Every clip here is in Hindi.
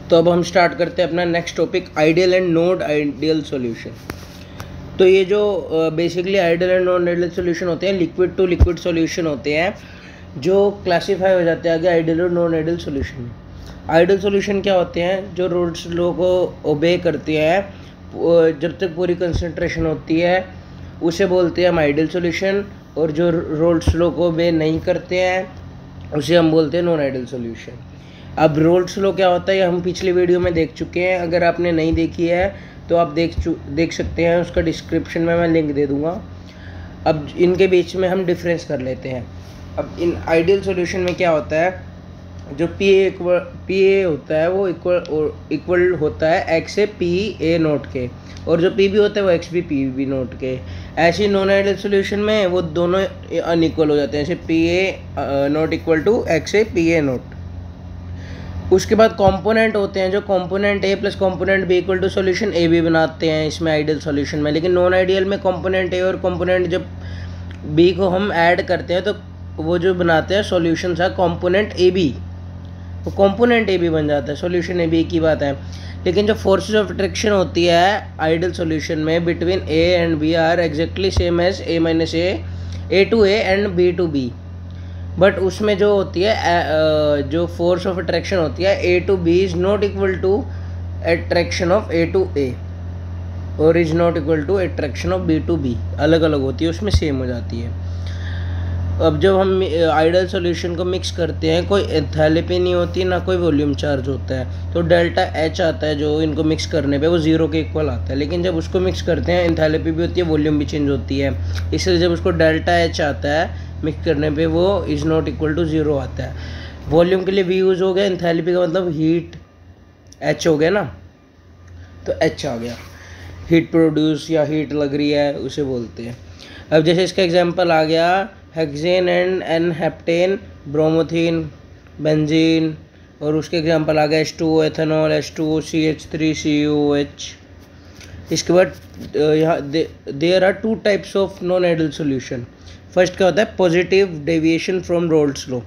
तो अब हम स्टार्ट करते हैं अपना next topic, ideal and non ideal solution. तो ये जो basically ideal and non ideal solution होते हैं, लिक्विड टू लिक्विड सॉल्यूशन होते हैं, जो क्लासीफाई हो जाते हैं आगे आइडियल और नॉन आइडियल सॉल्यूशन में। आइडियल सॉल्यूशन क्या होते हैं? जो रोल्स लॉ को ओबे करती है, जब तक पूरी कंसंट्रेशन होती है उसे बोलते हैं हम आइडियल सॉल्यूशन, और जो रोल्स लॉ को ओबे नहीं करते हैं उसे हम बोलते हैं नॉन आइडियल सॉल्यूशन। अब रोल्स लॉ क्या होता है हम पिछली वीडियो में देख चुके हैं, अगर आपने नहीं देखी है तो आप देख सकते हैं, उसका डिस्क्रिप्शन में मैं लिंक दे दूंगा। अब इनके बीच में हम डिफरेंस कर लेते हैं। अब इन आइडियल सॉल्यूशन में क्या होता है, जो पी ए होता है वो इक्वल होता है एक्स से पी ए नोट के, और जो पी बी होता है वो X B P B naught के। ऐसे नॉन आइडियल सॉल्यूशन में वो दोनों अनइक्वल हो जाते हैं, जैसे P A naught equal to X A P A naught. उसके बाद कंपोनेंट होते हैं, जो component A plus component B equal to solution A B बनाते हैं इसमें आइडियल सॉल्यूशन में। लेकिन नॉन आइडियल में कंपोनेंट ए और कंपोनेंट जब बी को हम ऐड करते हैं तो वो जो बनाते हैं सॉल्यूशन सा कंपोनेंट ए बी, वो कंपोनेंट ए बी बन जाता है, सॉल्यूशन ए बी की बात है। लेकिन जो फोर्सेस ऑफ अट्रैक्शन होती है आइडियल सॉल्यूशन में between A and B are exactly same as A minus A to A and B to B. But उसमें जो होती है जो फोर्स ऑफ अट्रैक्शन होती है A to B is not equal to attraction of A to A, और is not equal to attraction of B to B, अलग अलग होती है, उसमें सेम हो जाती है। अब जब हम आइडियल सॉल्यूशन को मिक्स करते हैं, कोई एंथैल्पी नहीं होती ना कोई वॉल्यूम चार्ज होता है, तो डेल्टा एच आता है जो इनको मिक्स करने पे वो ज़ीरो के इक्वल आता है। लेकिन जब उसको मिक्स करते हैं एंथैल्पी भी होती है, वॉल्यूम भी चेंज होती है, इसलिए जब उसको डेल्टा एच आता है मिक्स करने पे वो is not equal to zero आता है। वॉल्यूम के लिए वी यूज़ हो गया, एंथैल्पी का मतलब हीट एच हो गया ना, तो एच आ गया, हीट प्रोड्यूस या हीट लग रही है उसे बोलते हैं। अब जैसे इसका एग्जांपल आ गया hexane and n heptane, bromoethane, benzene, और उसके एग्जांपल आ गया H2O ethanol, H2O CH3 COOH। इसके बाद यहाँ there are two types of non ideal solution. First क्या होता है, positive deviation from Raoult's law.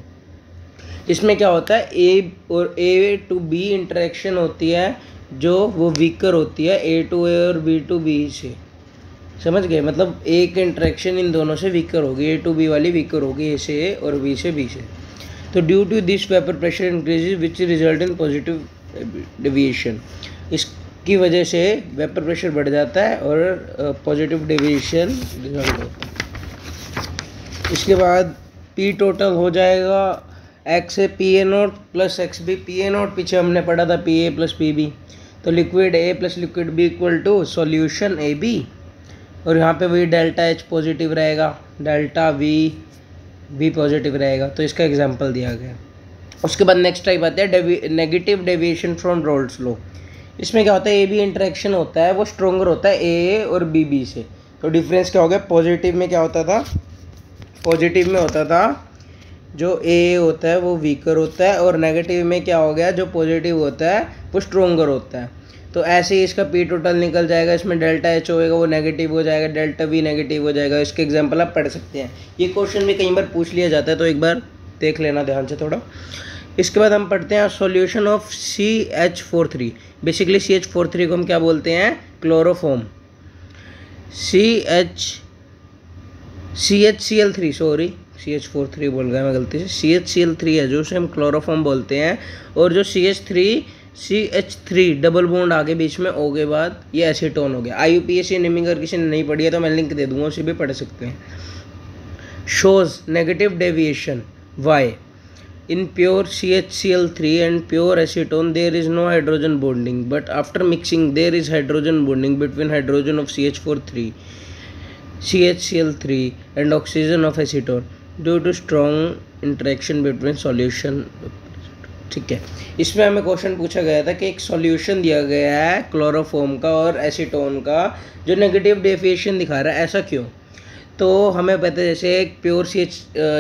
इसमें क्या होता है, ए और ए टू बी इंटरेक्शन होती है जो वो वीकर होती है ए टू ए और बी टू बी से, समझ गए? मतलब ए की इंटरेक्शन इन दोनों से वीकर होगी, ए टू बी वाली वीकर होगी ए से ए और बी से बी से। तो due to this vapour pressure increases which result in positive deviation, इसकी वजह से वेपर प्रेशर बढ़ जाता है और पॉजिटिव डेविएशन रिजल्ट होता है। इसके बाद पी टोटल हो जाएगा X A P A nought plus X B P A nought, पीछे हमने पढ़ा था P A plus P B, तो liquid A plus liquid B equal to solution A B, और यहाँ पे वही डेल्टा एच पॉजिटिव रहेगा, डेल्टा वी भी पॉजिटिव रहेगा। तो इसका एग्जांपल दिया गया। उसके बाद नेक्स्ट टाइप आता है negative deviation from Raoult's law. इसमें क्या होता है, ए बी इंटरेक्शन होता है वो स्ट्रोंगर होता है ए और बी बी से। तो डिफरेंस क्या हो गया, पॉजिटिव में क्या होता था, पॉजिटिव में होता था जो ए होता है वो वीकर होता है, और नेगेटिव में क्या हो गया, जो पॉजिटिव होता है वो स्ट्रोंगर होता है। तो ऐसे ही इसका पी टोटल निकल जाएगा, इसमें डेल्टा एच होएगा वो नेगेटिव हो जाएगा, डेल्टा वी नेगेटिव हो जाएगा। इसके एग्जांपल आप पढ़ सकते हैं, ये क्वेश्चन भी कई बार पूछ लिया जाता है, तो एक बार देख लेना ध्यान से थोड़ा। इसके बाद हम पढ़ते हैं solution of CH43। Basically CH43 को हम क्या बोलते हैं, क्लोरोफॉर्म। CHCl3 सॉरी CH43 बोल गया मैं गलती से, CHCl3 है जो उसे हम क्लोरोफॉर्म बोलते हैं, और जो CH3 डबल बॉन्ड आगे बीच में O के बाद ये एसीटोन हो गया। IUPAC नेमिंग अगर किसी ने नहीं पढ़ी है तो मैं लिंक दे दूंगा, उसे भी पढ़ सकते हैं। Shows negative deviation why in pure CHCl3 and pure acetone there is no hydrogen bonding, but after mixing there is hydrogen bonding between hydrogen of CH4 CHCl3 and oxygen of acetone due to strong interaction between solution। ठीक है, इसमें हमें क्वेश्चन पूछा गया था कि एक सॉल्यूशन दिया गया है क्लोरोफॉर्म का और एसीटोन का जो नेगेटिव डेविएशन दिखा रहा है, ऐसा क्यों? तो हमें पता है जैसे एक प्योर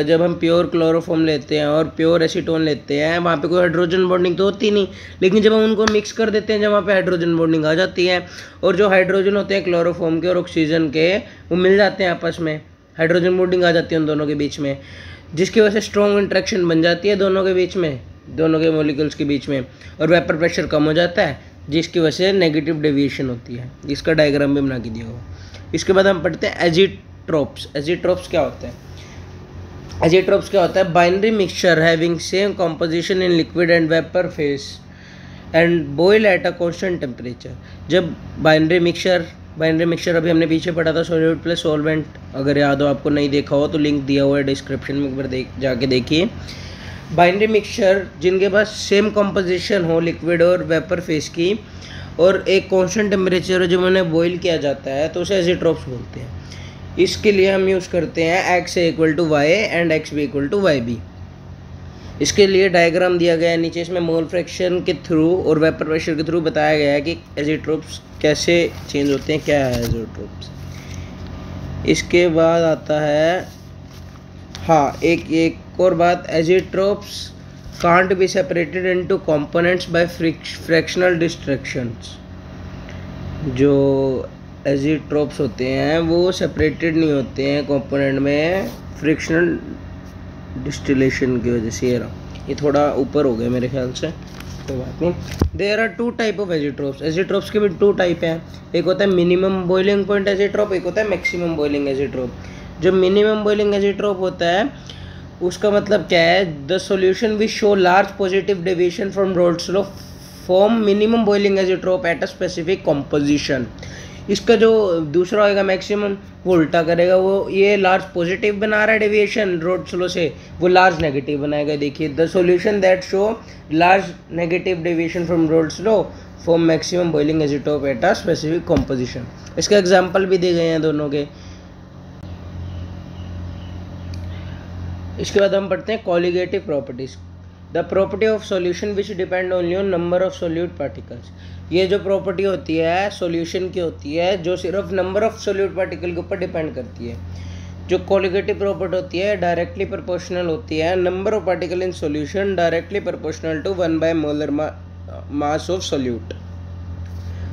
जब हम प्योर क्लोरोफॉर्म लेते हैं और प्योर एसीटोन लेते हैं, वहाँ पे कोई हाइड्रोजन बॉन्डिंग तो होती नहीं, लेकिन जब हम उनको मिक्स कर देते हैं जब वहाँ पे हाइड्रोजन बॉन्डिंग आ जाती है, और जो हाइड्रोजन होते हैं क्लोरोफॉर्म के और ऑक्सीजन के वो मिल जाते हैं आपस में, हाइड्रोजन बॉन्डिंग आ जाती है उन दोनों के बीच में, जिसकी वजह से स्ट्रॉन्ग इंट्रैक्शन बन जाती है दोनों के बीच में, दोनों के मॉलिक्यूल्स के बीच में, और वेपर प्रेशर कम हो जाता है, जिसकी वजह से नेगेटिव डेविएशन होती है। इसका डायग्राम भी बना के दिया होगा। इसके बाद हम पढ़ते हैं एजिट्रोप्स। एजिट्रोप्स क्या होता है? एजिट्रोप्स क्या होता है? Binary mixture having same composition in liquid and vapour phase and boil at a constant temperature. जब बाइनरी मिक्सचर अभी हमने पीछे पढ़ा था, सॉल्यूट प्लस सॉल्वेंट, अगर याद हो आपको, नहीं देखा हो तो लिंक दिया हुआ है डिस्क्रिप्शन में, एक बार जाके देखिए। बाइनरी मिक्सचर जिनके पास सेम कॉम्पोजिशन हो लिक्विड और वेपर फेस की, और एक कांस्टेंट टेम्परेचर जब उन्हें बॉयल किया जाता है, तो उसे एजिट्रोप्स बोलते हैं। इसके लिए हम यूज़ करते हैं x equal to Y and X B equal to Y B. इसके लिए डायग्राम दिया गया है नीचे। इसमें मोल फ्रैक्शन के थ्रू और वेपर प्रेशर के थ्रू बताया गया है कि एजिट्रोप्स कैसे चेंज होते हैं, क्या है एजिट्रोप्स। इसके बाद आता है एक और बात, azeotropes can't be separated into components by fractional destructions. जो एजिट्रोप्स होते हैं वो सेपरेटेड नहीं होते हैं कंपोनेंट में फ्रिक्शनल डिस्टिलेशन की वजह से। ये थोड़ा ऊपर हो गया मेरे ख्याल से, कोई बात नहीं। There are 2 type of azeotropes. Azeotropes के भी 2 टाइप हैं। एक होता है मिनिमम बॉइलिंग पॉइंट एजिट्रोप, एक होता है मैक्सिमम बॉइलिंग एजिट्रोप। जो मिनिमम बॉइलिंग एजिट्रोप होता है उसका मतलब क्या है? The solution which show large positive deviation from Raoult's law form minimum boiling azeotrope at a specific composition. इसका जो दूसरा होगा मैक्सिमम, वो उल्टा करेगा, वो ये लार्ज पॉजिटिव बना रहा है डेविएशन रोल्स लॉ से, वो लार्ज नेगेटिव बनाएगा। देखिए, the solution that show large negative deviation from Raoult's law form maximum boiling azeotrope at a specific composition. इसके एग्जाम्पल भी दिए गए हैं दोनों के। इसके बाद हम पढ़ते हैं colligative properties. The property of solution which depend only on number of solute particles. ये जो प्रॉपर्टी होती है सॉल्यूशन की होती है, जो सिर्फ नंबर ऑफ सोल्यूट पार्टिकल के ऊपर डिपेंड करती है। जो कॉलिगेटिव प्रॉपर्टी होती है डायरेक्टली प्रोपोर्शनल होती है number of particle in solution directly proportional to 1 by molar mass of solute.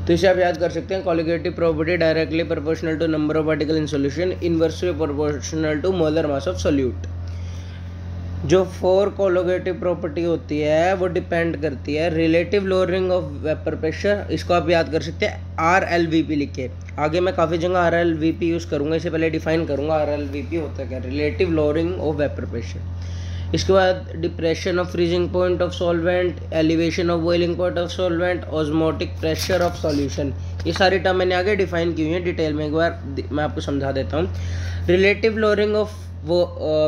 तो इसे आप याद कर सकते हैं, colligative property directly proportional to number of particle in solution inversely proportional to molar mass of solute. जो 4 कोलोगेटिव प्रॉपर्टी होती है वो डिपेंड करती है relative lowering of vapour pressure. इसको आप याद कर सकते हैं RLVP लिख के। आगे मैं काफ़ी जगह RLVP यूज़ करूँगा, इससे पहले डिफाइन करूँगा RLVP होता क्या, relative lowering of vapour pressure. इसके बाद depression of freezing point of solvent, elevation of boiling point of solvent, osmotic pressure of solution. ये सारी टर्म मैंने आगे डिफाइन की हुई है डिटेल में, एक बार मैं आपको समझा देता हूँ। रिलेटिव लोअरिंग ऑफ वो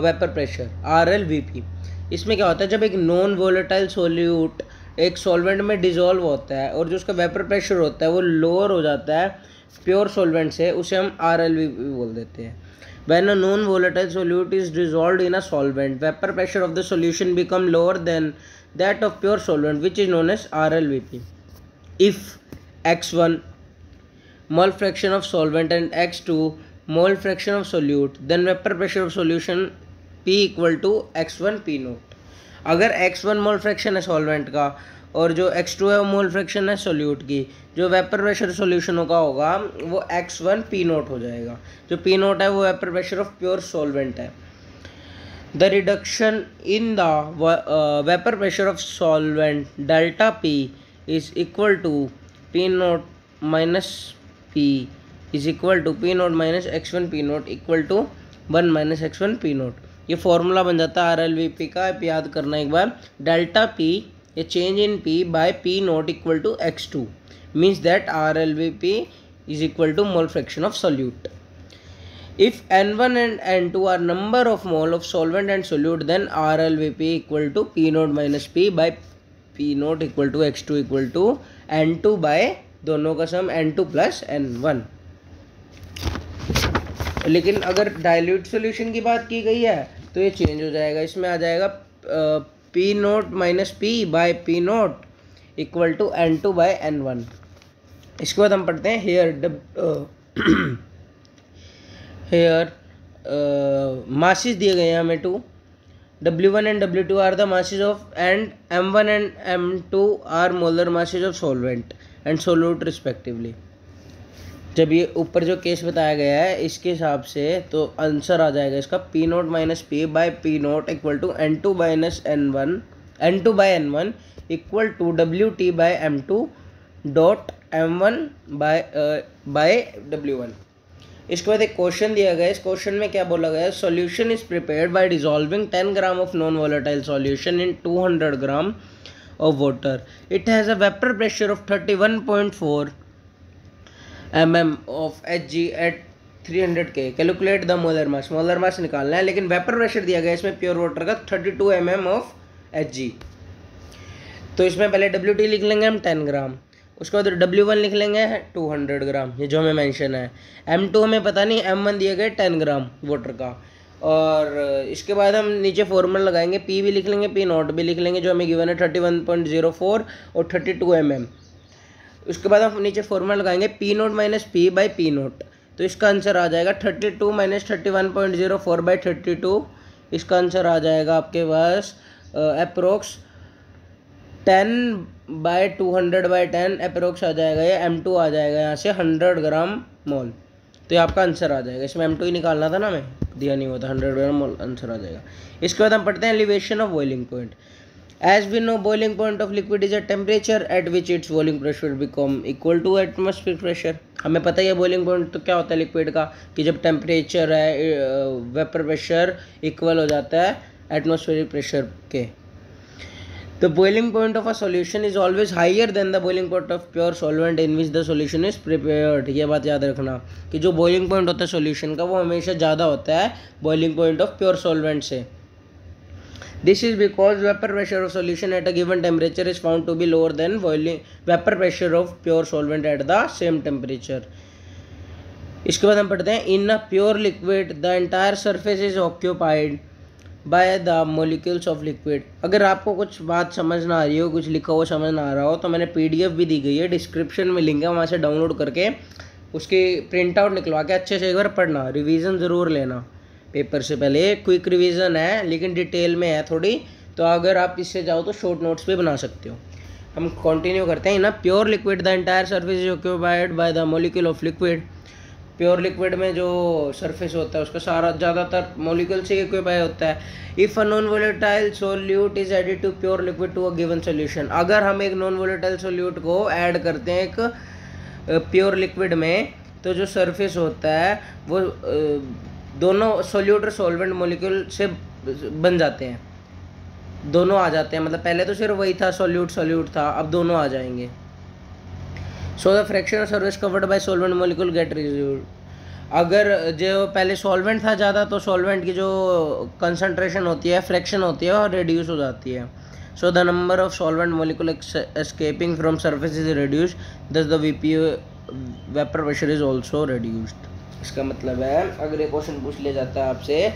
वेपर प्रेशर RLVP, इसमें क्या होता है? जब एक नॉन वोलेटाइल सोल्यूट एक सॉल्वेंट में डिजोल्व होता है और जो उसका वेपर प्रेशर होता है वो लोअर हो जाता है प्योर सॉल्वेंट से, उसे हम RLVP बोल देते हैं। When a non-volatile solute is dissolved in a solvent, vapor pressure of the solution become lower than that of pure solvent, which is known as RLVP. If X1 mole fraction of solvent and X2 mole fraction of solute, then vapor pressure of solution P equal to X1 P note. अगर X1 मोल फ्रैक्शन है सॉल्वेंट का और जो X2 है वो मोल फ्रैक्शन है सोल्यूट की, जो वेपर प्रेशर सोल्यूशन का होगा वो X1 P नोट हो जाएगा। जो P नोट है वो vapour pressure of pure solvent है। The reduction in the vapour pressure of solvent delta P is equal to P note minus P is equal to P note minus X1 P note equal to 1 minus X1 P nought. ये फॉर्मूला बन जाता है RLVP का, आप याद करना एक बार। डेल्टा P ये change in P by P note equal to X2 means that RLVP is equal to mole fraction of solute. If N1 and N2 are number of mole of solvent and solute, then RLVP equal to P note minus P by P note equal to X2 equal to N2 by दोनों का सम N2 प्लस N1। लेकिन अगर डाइल्यूट सॉल्यूशन की बात की गई है तो ये चेंज हो जाएगा, इसमें आ जाएगा P note minus P by P note equal to N2 by N1। इसके बाद हम पढ़ते हैं हेयर मासेस दिए गए हैं हमें 2। W1 and W2 are the masses of and M1 and M2 are molar masses of solvent and solute respectively. जब ये ऊपर जो केस बताया गया है इसके हिसाब से तो आंसर आ जाएगा इसका P note minus P by P note equal to N2 minus N1 N2/N1 equal to WT/M2 dot M1 by W1। इसके बाद एक क्वेश्चन दिया गया है। इस क्वेश्चन में क्या बोला गया है, solution is prepared by dissolving 10 gram of non volatile solution in 200 gram of water. It has a vapour pressure of 31.4 mm of Hg at 300 K। Calculate the molar mass. Molar mass निकालना है, लेकिन वेपर प्रेशर दिया गया है इसमें प्योर वाटर का 32 mm ऑफ Hg। तो इसमें पहले WT लिख लेंगे हम 10 ग्राम, उसके बाद W1 लिख लेंगे 200 ग्राम, ये जो हमें मेंशन है। M2 हमें पता नहीं, M1 दिए गए 10 ग्राम वाटर का। और इसके बाद हम नीचे फॉर्मूला लगाएंगे, P भी लिख लेंगे, P0 भी लिख लेंगे, जो हमें गिवन है 31.04 और 32 mm। उसके बाद हम नीचे फॉर्मूला लगाएंगे P0 minus P by P0, तो इसका आंसर आ जाएगा 32 माइनस 31.04 बाई 32। इसका आंसर आ जाएगा आपके पास अप्रोक्स 10/200/10 अप्रोक्स आ जाएगा, ये M2 आ जाएगा यहाँ से 100 ग्राम मोल। तो ये आपका आंसर आ जाएगा। इसमें M2 ही निकालना था ना, हमें दिया नहीं होता, 100 ग्राम मोल आंसर आ जाएगा। इसके बाद हम पढ़ते हैं elevation of boiling point. As we know boiling point of liquid is a temperature at which its boiling pressure become equal to atmospheric pressure. हमें पता ही है बॉइलिंग पॉइंट तो क्या होता है लिक्विड का, कि जब टेम्परेचर है वेपर प्रेशर इक्वल हो जाता है एटमॉस्फेरिक प्रेशर के। The boiling point of a solution is always higher than the boiling point of pure solvent in which the solution is prepared। ये बात याद रखना कि जो boiling point होता है solution का वो हमेशा ज़्यादा होता है boiling point of pure solvent से। This is because vapor pressure of solution at a given temperature is found to be lower than boiling vapor pressure of pure solvent at the same temperature। इसके बाद हम पढ़ते हैं in a pure liquid the entire surface is occupied by the molecules of liquid. अगर आपको कुछ बात समझ ना आ रही हो, कुछ लिखा हुआ समझ ना आ रहा हो, तो मैंने PDF भी दी गई है, डिस्क्रिप्शन में लिंक है, वहाँ से डाउनलोड करके उसकी प्रिंट आउट निकलवा के अच्छे से एक बार पढ़ना, रिवीजन ज़रूर लेना पेपर से पहले। क्विक रिवीजन है लेकिन डिटेल में है थोड़ी, तो अगर आप इससे जाओ तो शॉर्ट नोट्स भी बना सकते हो। हम कंटिन्यू करते हैं ना। Pure liquid the entire surface is occupied by the molecule of liquid. Pure liquid में जो सरफेस होता है उसका सारा ज़्यादातर मॉलिक्यूल से इक्विपाई होता है। If a non volatile solute is added to pure liquid to a given solution. अगर हम एक नॉन वोलेटाइल सोल्यूट को ऐड करते हैं एक प्योर लिक्विड में, तो जो सरफेस होता है वो दोनों सोल्यूट और सॉल्वेंट मॉलिक्यूल से बन जाते हैं, दोनों आ जाते हैं। मतलब पहले तो सिर्फ वही था, सोल्यूट था, अब दोनों आ जाएंगे। So the fraction of surface covered by solvent molecule gate reduced. अगर जो पहले सॉल्वेंट था ज़्यादा, तो सॉल्वेंट की जो कंसंट्रेशन होती है, फ्रैक्शन होती है, और रिड्यूस हो जाती है। So the number of solvent molecule escaping from surface is reduced, thus the vapour pressure is also reduced. इसका मतलब है, अगर ये क्वेश्चन पूछ लिया जाता है आपसे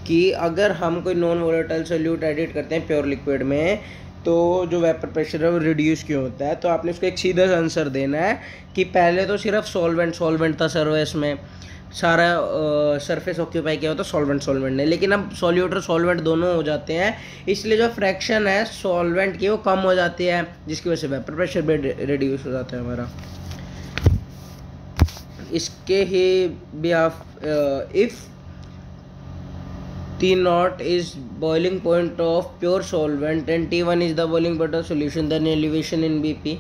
कि अगर हम कोई नॉन वोलेटाइल सोल्यूट एडिट करते हैं प्योर लिक्विड में, तो जो वेपर प्रेशर है वो रिड्यूस क्यों होता है, तो आपने उसको एक सीधा सा आंसर देना है कि पहले तो सिर्फ सॉल्वेंट था सरफेस में, सारा सरफेस ऑक्यूपाई किया होता सॉल्वेंट ने, लेकिन अब सॉल्यूट और सॉल्वेंट दोनों हो जाते हैं, इसलिए जो फ्रैक्शन है सॉल्वेंट की वो कम हो जाती है, जिसकी वजह से वेपर प्रेशर भी रिड्यूस हो जाता है हमारा। इसके ही भी आप if T0 is boiling point of pure solvent and T1 is the boiling point of solution, then elevation in BP।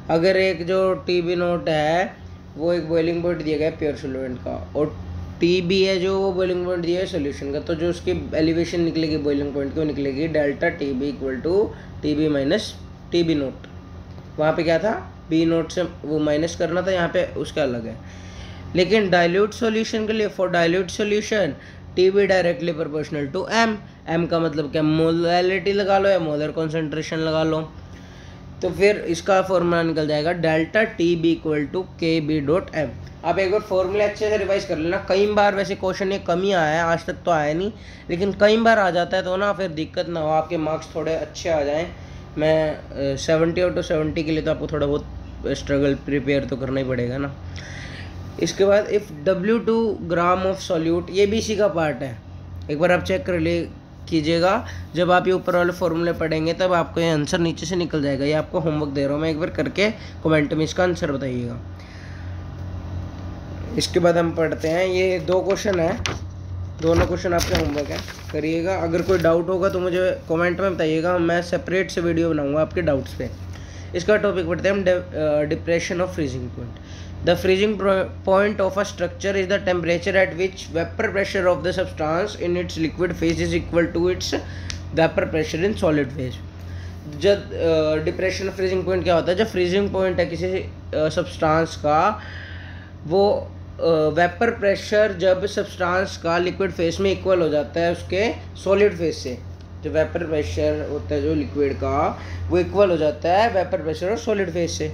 अगर एक जो TB0 है वो एक बॉइलिंग पॉइंट दिया गया है प्योर सॉल्वेंट का, और TB है जो वो बॉइलिंग पॉइंट दिया है सोल्यूशन का, तो जो उसकी एलिवेशन निकलेगी बॉइलिंग पॉइंट की वो निकलेगी delta TB equal to TB minus TB0। वहाँ पे क्या था, B0 से वो माइनस करना था, यहाँ पे उसका अलग है। लेकिन डाइल्यूट सॉल्यूशन के लिए, for dilute solution TB directly proportional to M का मतलब क्या, मोलैलिटी लगा लो या मोलर कॉन्सेंट्रेशन लगा लो, तो फिर इसका फॉर्मूला निकल जाएगा delta TB equal to KB.M। आप एक बार फॉर्मूला अच्छे से रिवाइज कर लेना। कई बार वैसे क्वेश्चन ये कम ही आया है, आज तक तो आया नहीं, लेकिन कई बार आ जाता है, तो ना फिर दिक्कत ना हो, आपके मार्क्स थोड़े अच्छे आ जाएँ। मैं 70 आउट ऑफ 70 के लिए तो आपको थोड़ा बहुत स्ट्रगल प्रिपेयर तो करना ही पड़ेगा ना। इसके बाद if W2 gram of solute, ये भी इसी का पार्ट है, एक बार आप चेक कर ले कीजिएगा। जब आप ये ऊपर वाले फॉर्मूले पढ़ेंगे तब आपको ये आंसर नीचे से निकल जाएगा। ये आपको होमवर्क दे रहा हूँ मैं, एक बार करके कमेंट में इसका आंसर बताइएगा। इसके बाद हम पढ़ते हैं, ये 2 क्वेश्चन है, दोनों क्वेश्चन आपके होमवर्क है, करिएगा। अगर कोई डाउट होगा तो मुझे कमेंट में बताइएगा, मैं सेपरेट से वीडियो बनाऊंगा आपके डाउट्स पे। इसका टॉपिक पढ़ते हैं हम, depression of freezing point. The freezing point of a structure is the temperature at which vapour pressure of the substance in its liquid phase is equal to its vapour pressure in solid phase. जब डिप्रेशन फ्रीजिंग पॉइंट क्या होता है, जब फ्रीजिंग पॉइंट है किसी सब्सटेंस का, वो वेपर प्रेशर जब सब्सटेंस का लिक्विड फेज में इक्वल हो जाता है उसके सॉलिड फेज से। जो वेपर प्रेशर होता है जो लिक्विड का, वो इक्वल हो जाता है वेपर प्रेशर और सॉलिड फेज से,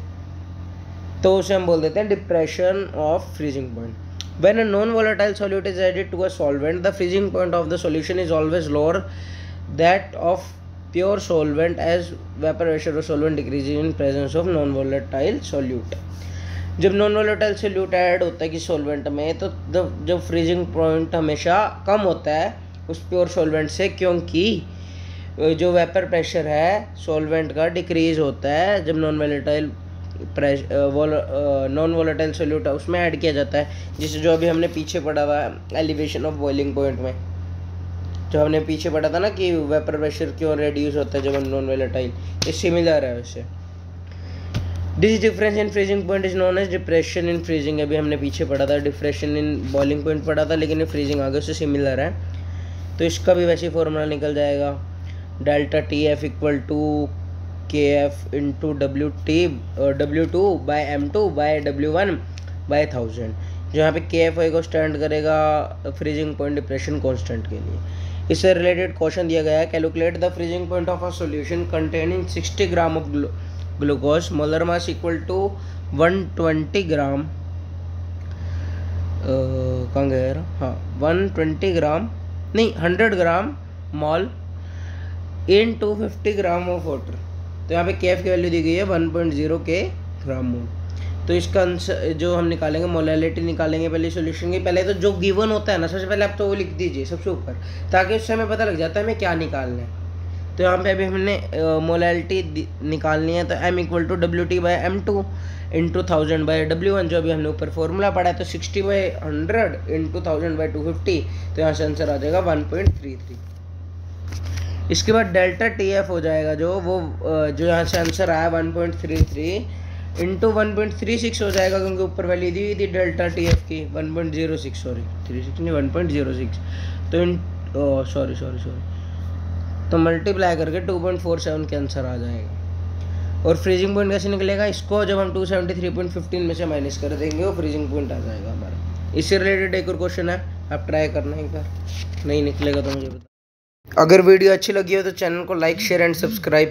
तो उसे हम बोल देते हैं depression of freezing point. When a non volatile solute is added to a solvent, the freezing point of the solution is always lower that of pure solvent as vapour pressure of solvent decreasing in presence of non volatile solute. जब नॉन वोलेटाइल सॉल्यूट ऐड होता है कि सॉल्वेंट में, तो जब फ्रीजिंग पॉइंट हमेशा कम होता है उस प्योर सॉल्वेंट से, क्योंकि जो वेपर प्रेशर है सॉल्वेंट का डिक्रीज होता है जब नॉन वोलेटाइल सॉल्यूट है उसमें ऐड किया जाता है, जिसे जो अभी हमने पीछे पढ़ा हुआ है एलिवेशन ऑफ बॉइलिंग पॉइंट में, जो हमने पीछे पढ़ा था ना कि वेपर प्रेशर क्यों रिड्यूस होता है जब हम नॉन वोलेटाइल, ये सिमिलर है वैसे। This difference in freezing point is known as depression in freezing. अभी हमने पीछे पढ़ा था डिप्रेशन इन बॉइलिंग पॉइंट पढ़ा था, लेकिन ये फ्रीजिंग आगे उससे सिमिलर है। तो इसका भी वैसे ही फॉर्मूला निकल जाएगा, delta T F equal to K F into W2 by M2 by W1 by 1000। जो यहाँ पे के एफ को स्टैंड करेगा फ्रीजिंग पॉइंट डिप्रेशन कॉन्स्टेंट के लिए। इससे रिलेटेड क्वेश्चन दिया गया है, calculate the freezing point of a solution containing 60 gram of glucose, molar mass equal to 120 gram, कहाँ गया यार, हाँ 120 ग्राम नहीं 100 gram mol in 250 gram of water. तो यहाँ पे के एफ की वैल्यू दी गई है 1.0 के ग्राम मोल। तो इसका आंसर जो हम निकालेंगे, मोलैलिटी निकालेंगे पहले सॉल्यूशन की। पहले तो जो गिवन होता है ना, सबसे पहले आप तो वो लिख दीजिए सबसे ऊपर, ताकि उससे हमें पता लग जाता है हमें क्या निकालना है। तो यहाँ पे अभी हमने मोलैलिटी निकालनी है, तो M equal to WT by M2 into 1000 by W1, जो अभी हमने ऊपर फॉर्मूला पढ़ा है। तो 60 बाई 100 इंटू 1000 बाई 250, तो यहाँ से आंसर आ जाएगा 1.33। इसके बाद डेल्टा TF हो जाएगा, जो यहाँ से आंसर आया 1.33 इंटू 1.36 हो जाएगा, क्योंकि ऊपर वैल्यू दी हुई थी डेल्टा TF की 1.06, सॉरी 36 नहीं 1.06, तो सॉरी तो मल्टीप्लाई करके 2.47 के आंसर आ जाएगा। और फ्रीजिंग पॉइंट कैसे निकलेगा, इसको जब हम 273.15 में से माइनस कर देंगे वो फ्रीजिंग पॉइंट आ जाएगा हमारा। इससे रिलेटेड एक और क्वेश्चन है, आप ट्राई करना एक बार, नहीं निकलेगा तो मुझे बता। अगर वीडियो अच्छी लगी हो तो चैनल को लाइक शेयर एंड सब्सक्राइब